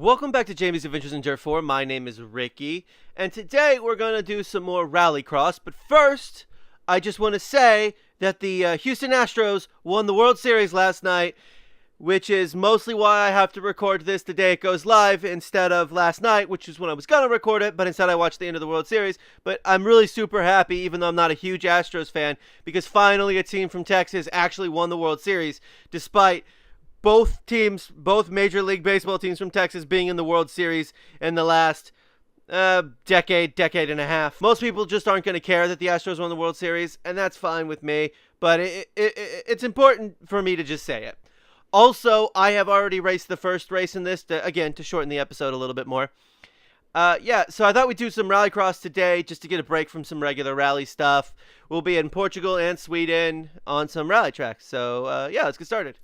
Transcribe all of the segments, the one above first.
Welcome back to Jamie's Adventures in Dirt 4. My name is Ricky, and today we're going to do some more RallyCross. But first, I just want to say that the Houston Astros won the World Series last night, which is mostly why I have to record this the day it goes live instead of last night, which is when I was going to record it, but instead I watched the end of the World Series. But I'm really super happy, even though I'm not a huge Astros fan, because finally a team from Texas actually won the World Series, despite both teams, both Major League Baseball teams from Texas being in the World Series in the last decade and a half. Most people just aren't going to care that the Astros won the World Series, and that's fine with me, but it's important for me to just say it. Also, I have already raced the first race in this, to shorten the episode a little bit more. So I thought we'd do some Rallycross today just to get a break from some regular rally stuff. We'll be in Portugal and Sweden on some rally tracks, so let's get started.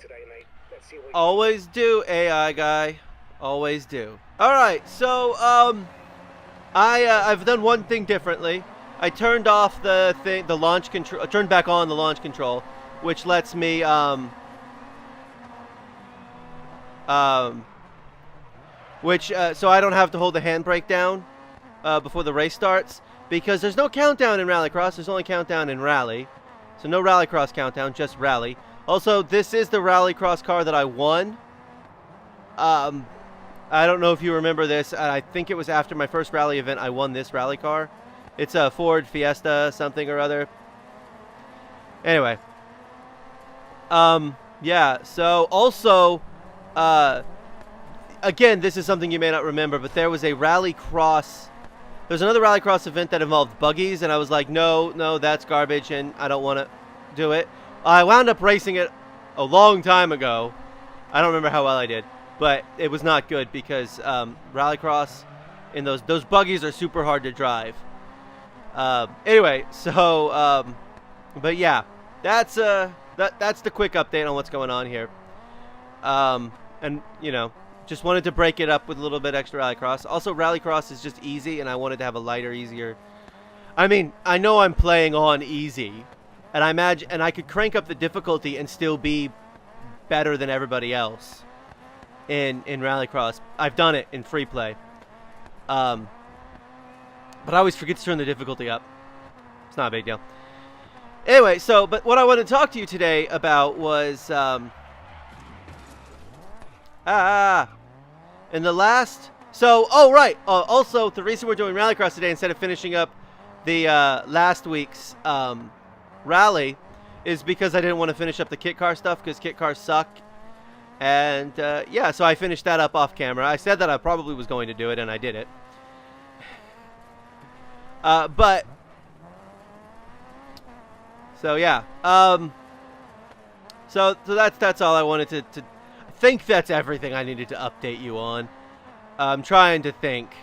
Today, mate. Let's see what Always do, AI guy. Always do. Alright, so, I've done one thing differently. I turned off the launch control, turned back on the launch control, which lets me, so I don't have to hold the handbrake down, before the race starts, because there's no countdown in Rallycross, there's only countdown in Rally. So no Rallycross countdown, just Rally. Also, this is the Rallycross car that I won. I don't know if you remember this. I think it was after my first rally event I won this rally car. It's a Ford Fiesta something or other. Anyway. So also, again, this is something you may not remember, but there was a Rallycross. There's another Rallycross event that involved buggies, and I was like, no, that's garbage, and I don't want to do it. I wound up racing it a long time ago. I don't remember how well I did, but it was not good because Rallycross in those buggies are super hard to drive. Anyway, so but yeah, that's the quick update on what's going on here. And just wanted to break it up with a little bit extra Rallycross. Also, Rallycross is just easy, and I wanted to have a lighter, easier. I mean, I know I'm playing on easy. And I imagine, and I could crank up the difficulty and still be better than everybody else in Rallycross. I've done it in free play, but I always forget to turn the difficulty up. It's not a big deal. Anyway, but what I want to talk to you today about was in the last. Also, the reason we're doing Rallycross today instead of finishing up the last week's rally is because I didn't want to finish up the kit car stuff because kit cars suck. And so I finished that up off camera. I said that I probably was going to do it, and I did it. So that's all I wanted to I think that's everything I needed to update you on. I'm trying to think.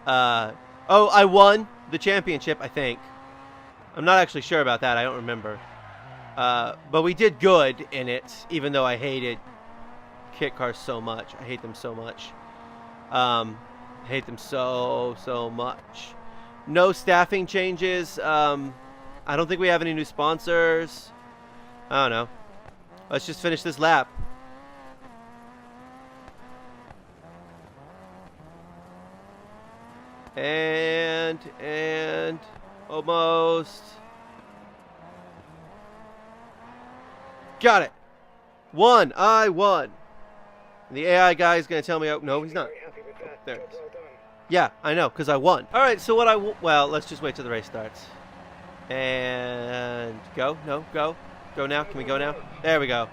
I won the championship, I think. I'm not actually sure about that. I don't remember. But we did good in it, even though I hated kit cars so much. I hate them so much. I hate them so much. No staffing changes. I don't think we have any new sponsors. I don't know. Let's just finish this lap. And almost. Got it. Won. I won. And the AI guy is going to tell me, oh, no, he's not. There it is. Yeah, I know, because I won. All right, so well, let's just wait till the race starts. And go. No, go. Go now. Can we go now? There we go.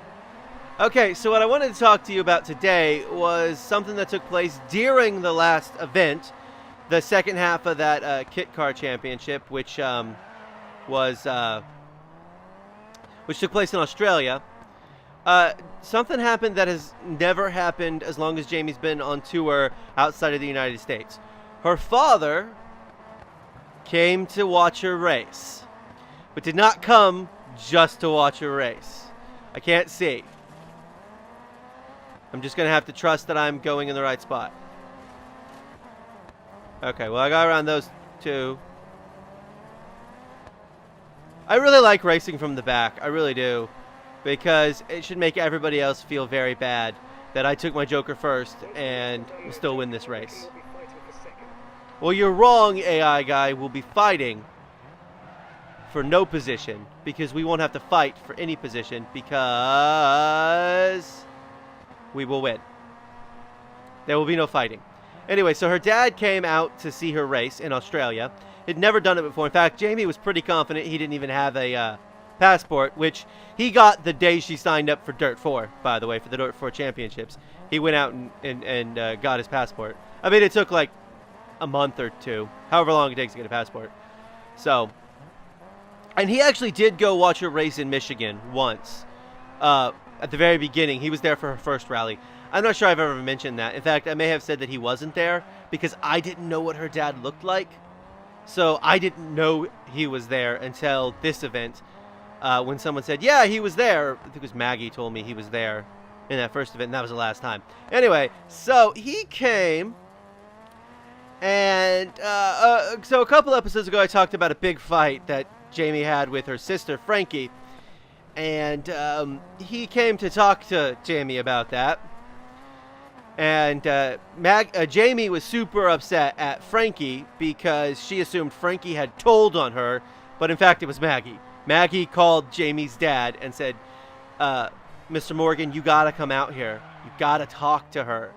Okay, so what I wanted to talk to you about today was something that took place during the last event, the second half of that kit car championship, which took place in Australia. Something happened that has never happened as long as Jamie's been on tour outside of the United States. Her father came to watch her race, but did not come just to watch her race. I can't see. I'm just going to have to trust that I'm going in the right spot. Okay, well, I got around those two. I really like racing from the back. I really do. Because it should make everybody else feel very bad that I took my Joker first and will still win this race. We'll be fighting for second. Well, you're wrong, AI guy. We'll be fighting for no position because we won't have to fight for any position because we will win. There will be no fighting. Anyway, so her dad came out to see her race in Australia. He'd never done it before. In fact, Jamie was pretty confident he didn't even have a passport, which he got the day she signed up for DiRT4, by the way, for the DiRT4 championships. He went out and got his passport. I mean, it took like a month or two, however long it takes to get a passport. So, and he actually did go watch her race in Michigan once. At the very beginning, he was there for her first rally. I'm not sure I've ever mentioned that. In fact, I may have said that he wasn't there because I didn't know what her dad looked like. So I didn't know he was there until this event. When someone said, yeah, he was there. I think it was Maggie told me he was there in that first event, and that was the last time. Anyway, so he came, and so a couple episodes ago I talked about a big fight that Jamie had with her sister, Frankie. And he came to talk to Jamie about that. And Jamie was super upset at Frankie because she assumed Frankie had told on her, but in fact it was Maggie. Maggie called Jamie's dad and said, Mr. Morgan, you gotta come out here. You gotta talk to her.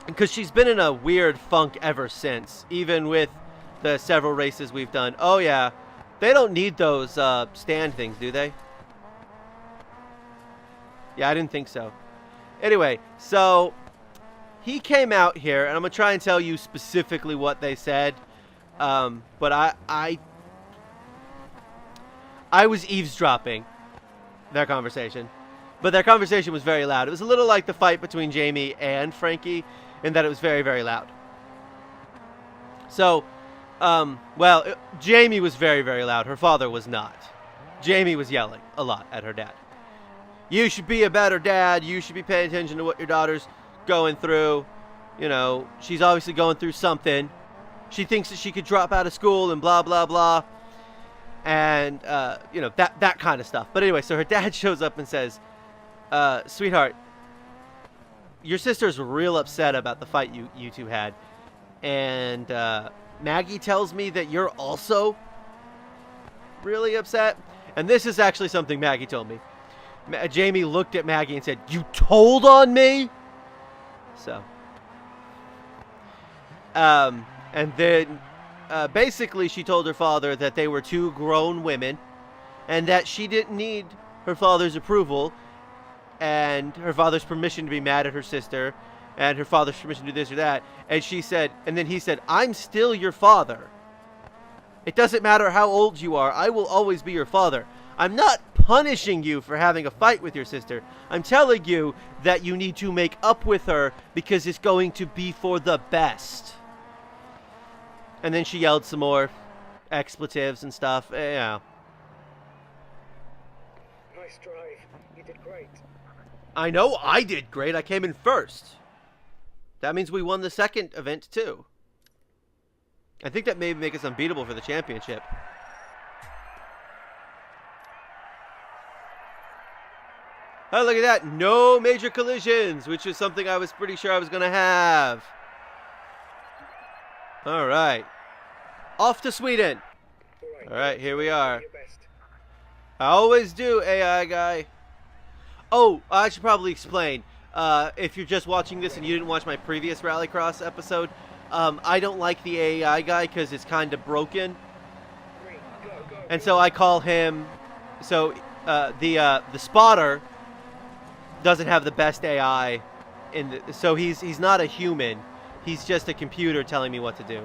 Because she's been in a weird funk ever since, even with the several races we've done. Oh yeah, they don't need those stand things, do they? Yeah, I didn't think so. Anyway, so he came out here, and I'm going to try and tell you specifically what they said. But I was eavesdropping their conversation. But their conversation was very loud. It was a little like the fight between Jamie and Frankie in that it was very, very loud. So, Jamie was very, very loud. Her father was not. Jamie was yelling a lot at her dad. You should be a better dad. You should be paying attention to what your daughter's going through. You know, she's obviously going through something. She thinks that she could drop out of school and blah, blah, blah. And, you know, that kind of stuff. But anyway, so her dad shows up and says, sweetheart, your sister's real upset about the fight you two had. And Maggie tells me that you're also really upset. And this is actually something Maggie told me. Jamie looked at Maggie and said, you told on me? So. And then basically she told her father that they were two grown women and that she didn't need her father's approval and her father's permission to be mad at her sister and her father's permission to do this or that. And she said, and then he said, I'm still your father. It doesn't matter how old you are. I will always be your father. I'm not punishing you for having a fight with your sister. I'm telling you that you need to make up with her because it's going to be for the best. And then she yelled some more expletives and stuff. Yeah. Nice drive. You did great. I know I did great. I came in first. That means we won the second event too. I think that may make us unbeatable for the championship. Oh, look at that. No major collisions, which is something I was pretty sure I was going to have. All right. Off to Sweden. All right, here we are. Your best. I always do, AI guy. Oh, I should probably explain. If you're just watching this and you didn't watch my previous RallyCross episode, I don't like the AI guy because it's kind of broken. Great. Go. And so I call him... So, the spotter doesn't have the best AI so he's not a human. He's just a computer telling me what to do.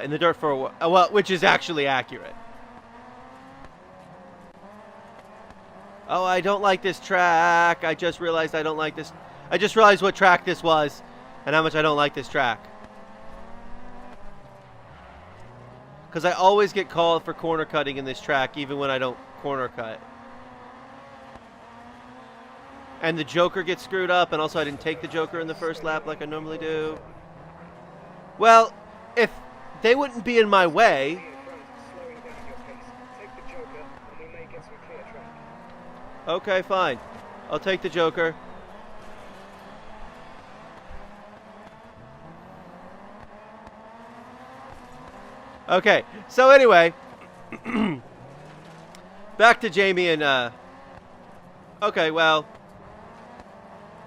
In the DiRT4, well, which is actually accurate. Oh, I don't like this track. I just realized I don't like this. I just realized what track this was and how much I don't like this track. Because I always get called for corner cutting in this track even when I don't corner cut. And the Joker gets screwed up, and also I didn't take the Joker in the first lap like I normally do. Well, if they wouldn't be in my way... Slowing down your pace. Take the Joker, and we may get some clear track. Okay, fine. I'll take the Joker. Okay, so anyway, back to Jamie and, okay, well,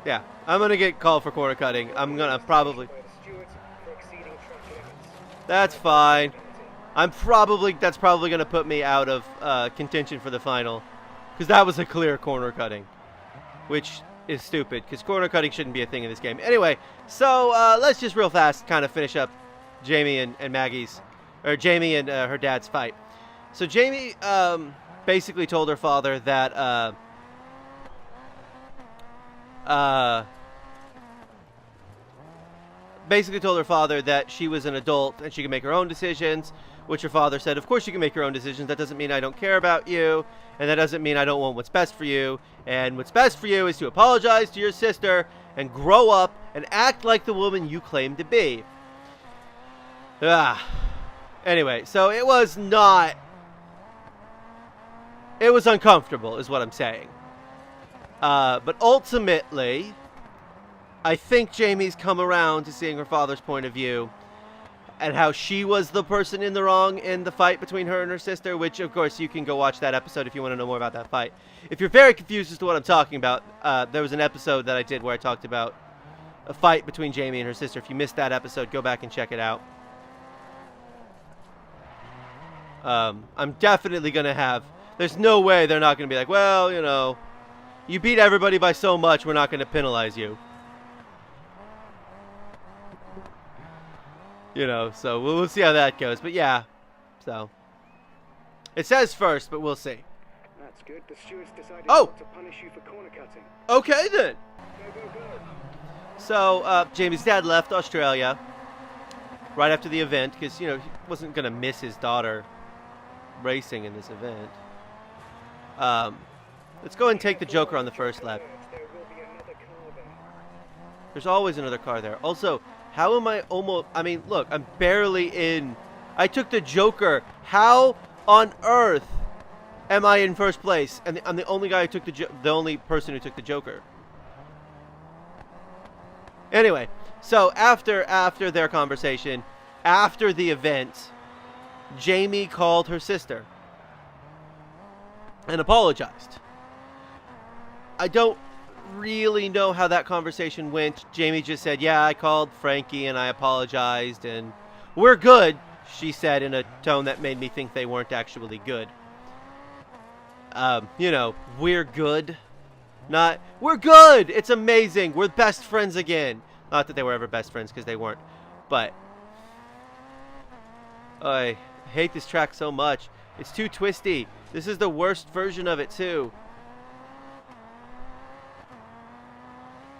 yeah, I'm gonna get called for corner cutting. I'm gonna probably, By the stewards for exceeding track limits. that's fine. That's probably gonna put me out of, contention for the final, because that was a clear corner cutting, which is stupid, because corner cutting shouldn't be a thing in this game. Anyway, so, let's just real fast kind of finish up Jamie and Maggie's, or Jamie and her dad's fight. So Jamie basically told her father that she was an adult and she could make her own decisions, which her father said, of course you can make your own decisions. That doesn't mean I don't care about you, and that doesn't mean I don't want what's best for you. And what's best for you is to apologize to your sister and grow up and act like the woman you claim to be. Anyway, so it was uncomfortable, is what I'm saying. But ultimately, I think Jamie's come around to seeing her father's point of view and how she was the person in the wrong in the fight between her and her sister, which, of course, you can go watch that episode if you want to know more about that fight. If you're very confused as to what I'm talking about, there was an episode that I did where I talked about a fight between Jamie and her sister. If you missed that episode, go back and check it out. I'm definitely going to have... There's no way they're not going to be like, well, you know, you beat everybody by so much, we're not going to penalize you. You know, so we'll see how that goes. But yeah, so. It says first, but we'll see. That's good. The stewards decided not to punish you for corner cutting. Okay, then. Go, go, go. So, Jamie's dad left Australia right after the event because, you know, he wasn't going to miss his daughter racing in this event. Let's go and take the Joker on the first lap. There will be another car there. There's always another car there. Also, how am I almost... I mean, look, I'm barely in... I took the Joker. How on earth am I in first place? And I'm the only guy who took the only person who took the Joker. Anyway, so after their conversation, after the event, Jamie called her sister and apologized. I don't really know how that conversation went. Jamie just said, yeah, I called Frankie and I apologized and we're good, she said in a tone that made me think they weren't actually good. You know, we're good. Not, we're good! It's amazing! We're best friends again! Not that they were ever best friends, because they weren't. But, I hate this track so much. It's too twisty. This is the worst version of it, too.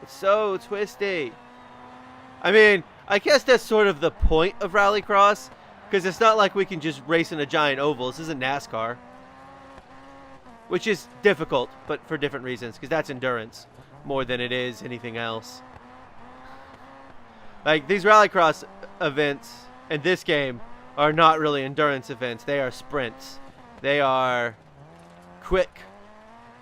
It's so twisty. I mean, I guess that's sort of the point of RallyCross, because it's not like we can just race in a giant oval. This isn't NASCAR. Which is difficult, but for different reasons, because that's endurance more than it is anything else. Like, these Rallycross events in this game are not really endurance events. They are sprints. They are quick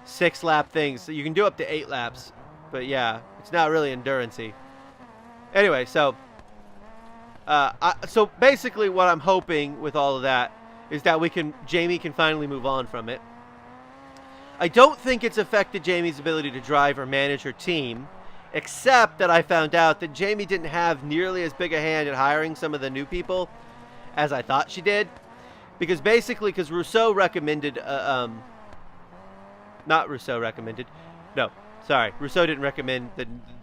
6-lap things. So you can do up to 8 laps, but yeah, it's not really endurance-y. Anyway, so so basically what I'm hoping with all of that is that Jamie can finally move on from it. I don't think it's affected Jamie's ability to drive or manage her team, except that I found out that Jamie didn't have nearly as big a hand in hiring some of the new people as I thought she did. Because basically, because Rousseau recommended, not Rousseau recommended, no, sorry, Rousseau didn't recommend,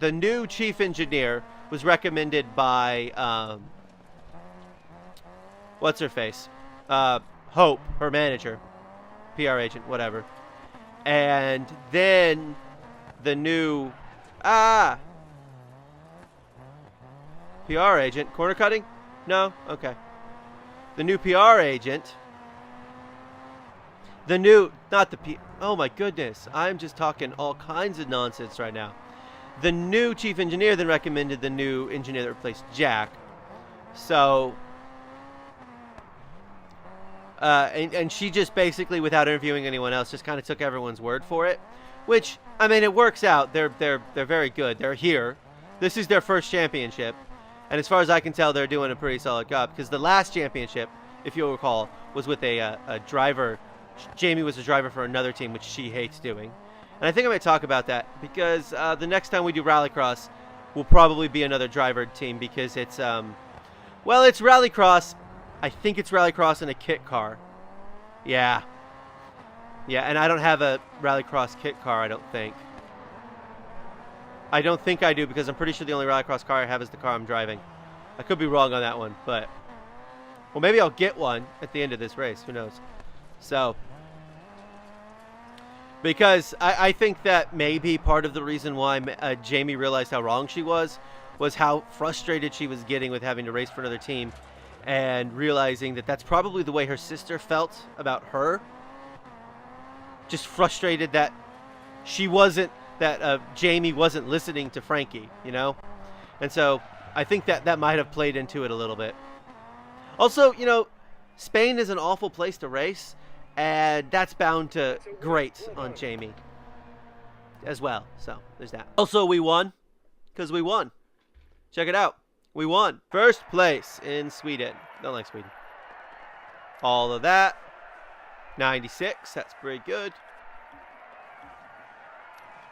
the new chief engineer was recommended by, what's her face? Hope, her manager, PR agent, whatever. And then the new PR agent, corner cutting? No? Okay. The new PR agent, oh my goodness, I'm just talking all kinds of nonsense right now. The new chief engineer then recommended the new engineer that replaced Jack. So, and she just basically, without interviewing anyone else, just kind of took everyone's word for it. which, I mean, it works out. They're very good. They're here. This is their first championship, and as far as I can tell, they're doing a pretty solid job, because the last championship, if you'll recall, was with a driver. Jamie was a driver for another team, which she hates doing. And I think I might talk about that, because the next time we do RallyCross will probably be another driver team, because it's, well, it's RallyCross. I think it's RallyCross in a kit car. Yeah. Yeah, and I don't have a RallyCross kit car, I don't think. I don't think I do, because I'm pretty sure the only RallyCross car I have is the car I'm driving. I could be wrong on that one, but... Well, maybe I'll get one at the end of this race. Who knows? So... Because I think that maybe part of the reason why Jamie realized how wrong she was how frustrated she was getting with having to race for another team, and realizing that that's probably the way her sister felt about her. Just frustrated that she wasn't, that Jamie wasn't listening to Frankie, you know? And so I think that might have played into it a little bit. Also, you know, Spain is an awful place to race, and that's bound to grate on Jamie as well. So there's that. Also, we won, because we won. Check it out. We won. First place in Sweden. Don't like Sweden. All of that. 96. That's pretty good.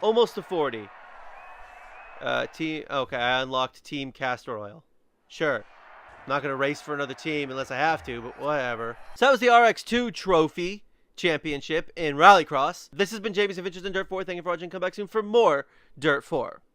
Almost to 40. Okay, I unlocked Team Castor Oil. Sure. I'm not going to race for another team unless I have to, but whatever. So that was the RX2 Trophy Championship in RallyCross. This has been Jamie's Adventures in Dirt 4. Thank you for watching. Come back soon for more Dirt 4.